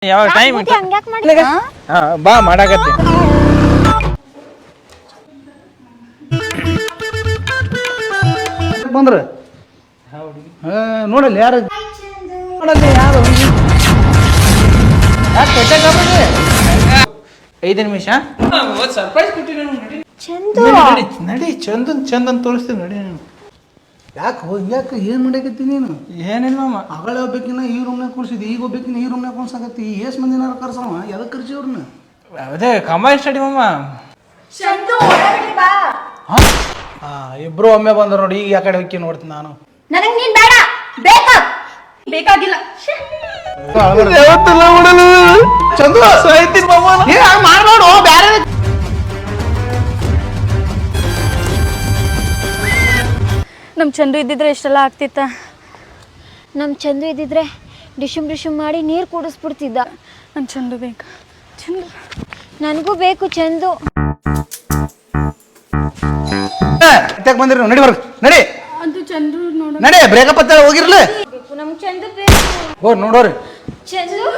ಯಾವ ಟೈಮ್ ಹಂಗ್ಯಾಕ್ ಮಾಡಿ ಬಾ ಮಾಡಾಕತ್ತಿ ಬಂದ್ರ ನೋಡಲ್ಲ ಯಾರು ನೋಡಲ್ಲ ಯಾರು ಯಾಕೆ 5 ನಿಮಿಷ ಸರ್ಪ್ರೈಸ್ ಕೊಟ್ಟಿನಿ ಚಂದು ನಡಿ ಚಂದನ್ ತೋರಿಸ್ತೀವಿ ನಡಿ ನೀನು ಯಾಕೆ ಏನು ಮಾಡಕತ್ತಿ ನೀನು ಏನಿಲ್ಲ ಮಾಮ ಅಗಳ ಹೋಗ್ಬೇಕಿನ ಈ ರೂಮ್ನಾಗ ಕೂರ್ಸಿದ್ವಿ ಈಗ ಹೋಗ್ಬೇಕಿನ ಈ ರೂಮ್ನಾಗ ಕೂರ್ಸಾಕತ್ತಿ ಏಸ್ ಮಂದಿನಾರ ಕರ್ಸವ ಎದಕ್ಕೆ ಕರ್ಸಿ ಅವ್ರನ್ನ ಅದೇ ಕಂಬೈನ್ ಸ್ಟಡಿ ಮಾಮ ಇಬ್ರು ಒಮ್ಮೆ ಬಂದ್ರು ನೋಡಿ ಈಗ ಯಾಕಡೆ ಹೋಗಿ ನೋಡ್ತೀನಿ ನಾನು ನನಗ್ ನೀನ್ ಬೇಡ ಬೇಕಾಗಿಲ್ಲ ಚಂದು ಮಾಡ್ನೋಡು ಬ್ಯಾರೆ ನಮ್ಮ ಚಂದು ಇದ್ದಿದ್ರೆ ಇಷ್ಟೆಲ್ಲ ಆಗ್ತಿತ್ತ ನಮ್ಮ ಚಂದು ಇದ್ದಿದ್ರೆ ಡಿಶುಮ್ ಮಾಡಿ ನೀರು ಕುಡಿಸ್ಬಿಡ್ತಿದ್ದ ನನ್ನ ಚಂದು ಬೇಕು ಚಂದು ನನಗೂ ಬೇಕು ಚಂದು ಬಂದಿರಿ ನಡಿ ಬರ್ಗ ನಡಿ ಅದು ಚಂದು ನೋಡ ನಡಿ ಬ್ರೇಕಪ್ ಅಂತ ಹೋಗಿರ್ಲಿ ನಮ್ಗೆ ಚಂದು ಬೇಕು ಹೋಗಿ ನೋಡೋರಿ ಚಂದು